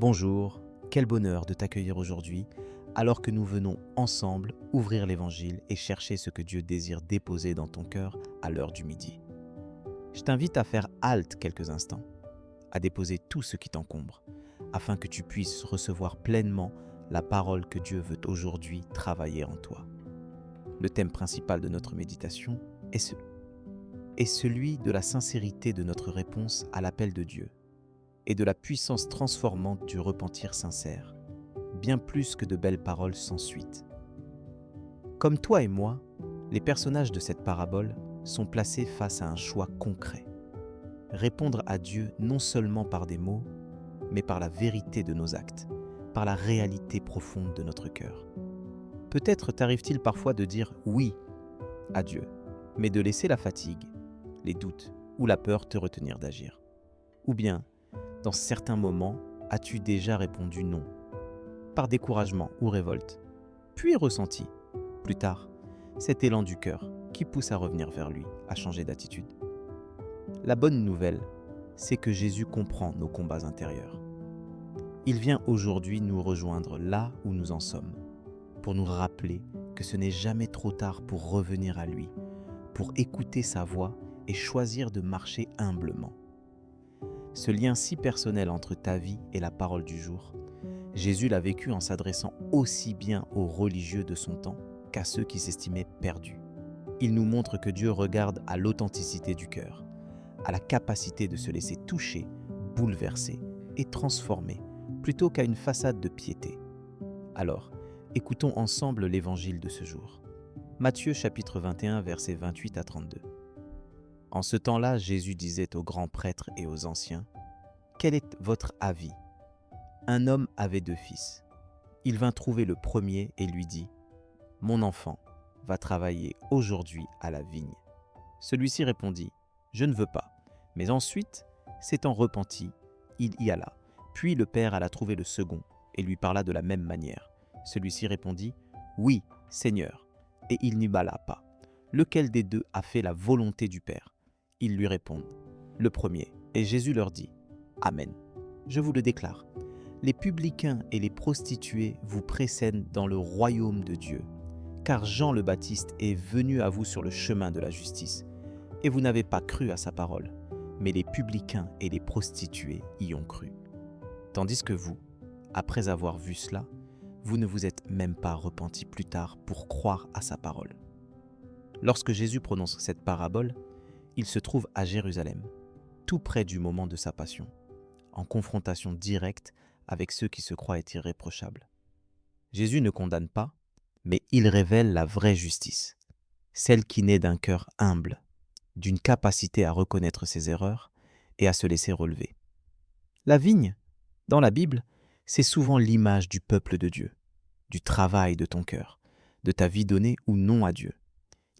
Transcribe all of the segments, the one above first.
Bonjour, quel bonheur de t'accueillir aujourd'hui, alors que nous venons ensemble ouvrir l'Évangile et chercher ce que Dieu désire déposer dans ton cœur à l'heure du midi. Je t'invite à faire halte quelques instants, à déposer tout ce qui t'encombre, afin que tu puisses recevoir pleinement la parole que Dieu veut aujourd'hui travailler en toi. Le thème principal de notre méditation est celui de la sincérité de notre réponse à l'appel de Dieu et de la puissance transformante du repentir sincère, bien plus que de belles paroles sans suite. Comme toi et moi, les personnages de cette parabole sont placés face à un choix concret. Répondre à Dieu non seulement par des mots, mais par la vérité de nos actes, par la réalité profonde de notre cœur. Peut-être t'arrive-t-il parfois de dire oui à Dieu, mais de laisser la fatigue, les doutes ou la peur te retenir d'agir. Ou bien, dans certains moments, as-tu déjà répondu non, par découragement ou révolte, puis ressenti, plus tard, cet élan du cœur qui pousse à revenir vers lui, à changer d'attitude. La bonne nouvelle, c'est que Jésus comprend nos combats intérieurs. Il vient aujourd'hui nous rejoindre là où nous en sommes, pour nous rappeler que ce n'est jamais trop tard pour revenir à lui, pour écouter sa voix et choisir de marcher humblement. Ce lien si personnel entre ta vie et la parole du jour, Jésus l'a vécu en s'adressant aussi bien aux religieux de son temps qu'à ceux qui s'estimaient perdus. Il nous montre que Dieu regarde à l'authenticité du cœur, à la capacité de se laisser toucher, bouleverser et transformer, plutôt qu'à une façade de piété. Alors, écoutons ensemble l'évangile de ce jour. Matthieu chapitre 21, versets 28 à 32. En ce temps-là, Jésus disait aux grands prêtres et aux anciens : « Quel est votre avis ? Un homme avait 2 fils. Il vint trouver le premier et lui dit : « Mon enfant va travailler aujourd'hui à la vigne. » Celui-ci répondit : « Je ne veux pas. » Mais ensuite, s'étant repenti, il y alla. Puis le père alla trouver le second et lui parla de la même manière. Celui-ci répondit : « Oui, Seigneur. » Et il n'y alla pas. Lequel des 2 a fait la volonté du Père ? Ils lui répondent : « Le premier. » Et Jésus leur dit : « Amen. Je vous le déclare, les publicains et les prostituées vous précèdent dans le royaume de Dieu, car Jean le Baptiste est venu à vous sur le chemin de la justice, et vous n'avez pas cru à sa parole, mais les publicains et les prostituées y ont cru. Tandis que vous, après avoir vu cela, vous ne vous êtes même pas repentis plus tard pour croire à sa parole. » Lorsque Jésus prononce cette parabole, il se trouve à Jérusalem, tout près du moment de sa passion, en confrontation directe avec ceux qui se croient irréprochables. Jésus ne condamne pas, mais il révèle la vraie justice, celle qui naît d'un cœur humble, d'une capacité à reconnaître ses erreurs et à se laisser relever. La vigne, dans la Bible, c'est souvent l'image du peuple de Dieu, du travail de ton cœur, de ta vie donnée ou non à Dieu.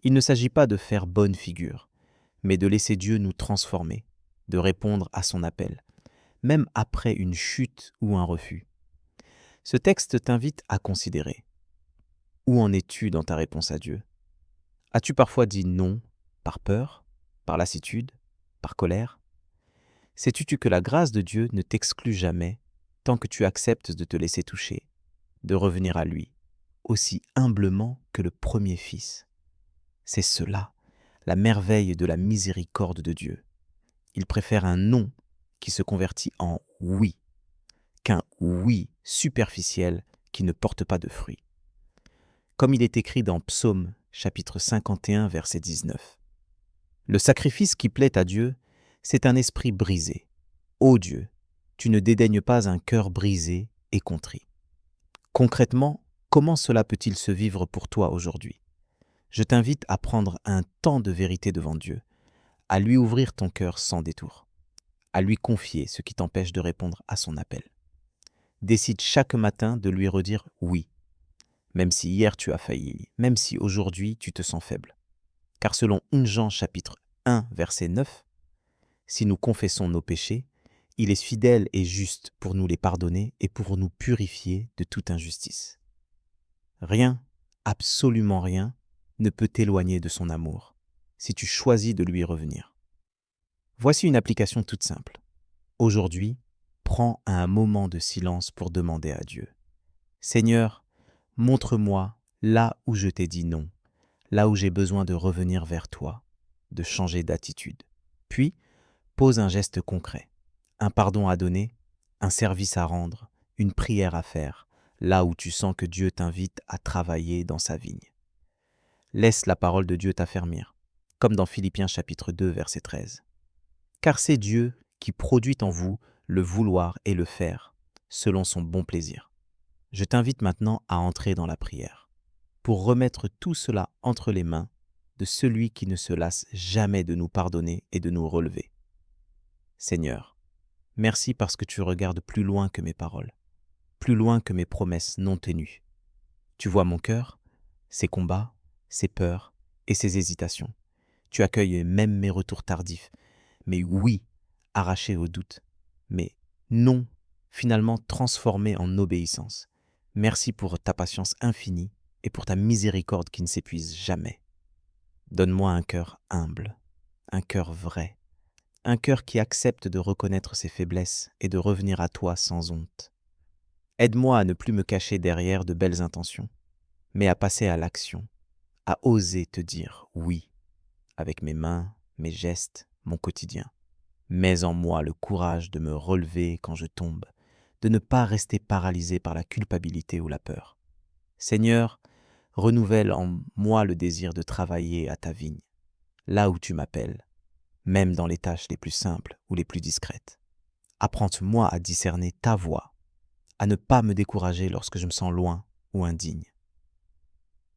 Il ne s'agit pas de faire bonne figure, mais de laisser Dieu nous transformer, de répondre à son appel, même après une chute ou un refus. Ce texte t'invite à considérer. Où en es-tu dans ta réponse à Dieu ? As-tu parfois dit non par peur, par lassitude, par colère ? Sais-tu que la grâce de Dieu ne t'exclut jamais tant que tu acceptes de te laisser toucher, de revenir à lui, aussi humblement que le premier fils ? C'est cela, la merveille de la miséricorde de Dieu. Il préfère un non qui se convertit en oui, qu'un oui superficiel qui ne porte pas de fruits. Comme il est écrit dans Psaume chapitre 51, verset 19. Le sacrifice qui plaît à Dieu, c'est un esprit brisé. Ô Dieu, tu ne dédaignes pas un cœur brisé et contrit. Concrètement, comment cela peut-il se vivre pour toi aujourd'hui ? Je t'invite à prendre un temps de vérité devant Dieu, à lui ouvrir ton cœur sans détour, à lui confier ce qui t'empêche de répondre à son appel. Décide chaque matin de lui redire oui, même si hier tu as failli, même si aujourd'hui tu te sens faible. Car selon 1 Jean chapitre 1, verset 9, si nous confessons nos péchés, il est fidèle et juste pour nous les pardonner et pour nous purifier de toute injustice. Rien, absolument rien, ne peut t'éloigner de son amour, si tu choisis de lui revenir. Voici une application toute simple. Aujourd'hui, prends un moment de silence pour demander à Dieu. Seigneur, montre-moi là où je t'ai dit non, là où j'ai besoin de revenir vers toi, de changer d'attitude. Puis, pose un geste concret, un pardon à donner, un service à rendre, une prière à faire, là où tu sens que Dieu t'invite à travailler dans sa vigne. Laisse la parole de Dieu t'affermir, comme dans Philippiens chapitre 2, verset 13. Car c'est Dieu qui produit en vous le vouloir et le faire, selon son bon plaisir. Je t'invite maintenant à entrer dans la prière, pour remettre tout cela entre les mains de celui qui ne se lasse jamais de nous pardonner et de nous relever. Seigneur, merci parce que tu regardes plus loin que mes paroles, plus loin que mes promesses non tenues. Tu vois mon cœur, ses combats, ses peurs et ses hésitations. Tu accueilles même mes retours tardifs, mes oui arrachés au doute, mes non finalement transformés en obéissance. Merci pour ta patience infinie et pour ta miséricorde qui ne s'épuise jamais. Donne-moi un cœur humble, un cœur vrai, un cœur qui accepte de reconnaître ses faiblesses et de revenir à toi sans honte. Aide-moi à ne plus me cacher derrière de belles intentions, mais à passer à l'action, à oser te dire oui, avec mes mains, mes gestes, mon quotidien. Mets en moi le courage de me relever quand je tombe, de ne pas rester paralysé par la culpabilité ou la peur. Seigneur, renouvelle en moi le désir de travailler à ta vigne, là où tu m'appelles, même dans les tâches les plus simples ou les plus discrètes. Apprends-moi à discerner ta voix, à ne pas me décourager lorsque je me sens loin ou indigne.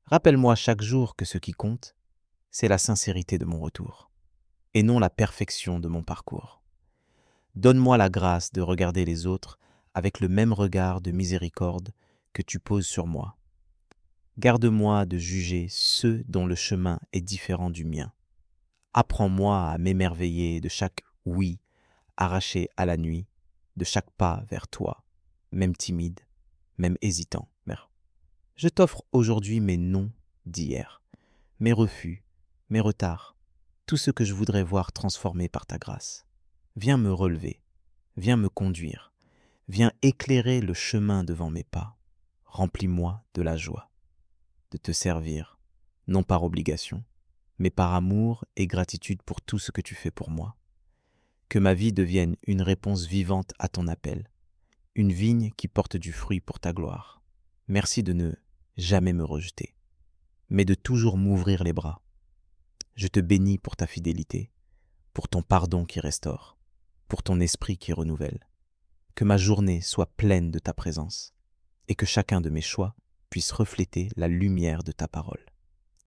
Rappelle-moi chaque jour que ce qui compte, c'est la sincérité de mon retour, et non la perfection de mon parcours. Donne-moi la grâce de regarder les autres avec le même regard de miséricorde que tu poses sur moi. Garde-moi de juger ceux dont le chemin est différent du mien. Apprends-moi à m'émerveiller de chaque oui arraché à la nuit, de chaque pas vers toi, même timide, même hésitant. Je t'offre aujourd'hui mes non d'hier, mes refus, mes retards, tout ce que je voudrais voir transformé par ta grâce. Viens me relever, viens me conduire, viens éclairer le chemin devant mes pas. Remplis-moi de la joie de te servir, non par obligation, mais par amour et gratitude pour tout ce que tu fais pour moi. Que ma vie devienne une réponse vivante à ton appel, une vigne qui porte du fruit pour ta gloire. Merci de ne jamais me rejeter, mais de toujours m'ouvrir les bras. Je te bénis pour ta fidélité, pour ton pardon qui restaure, pour ton esprit qui renouvelle. Que ma journée soit pleine de ta présence et que chacun de mes choix puisse refléter la lumière de ta parole.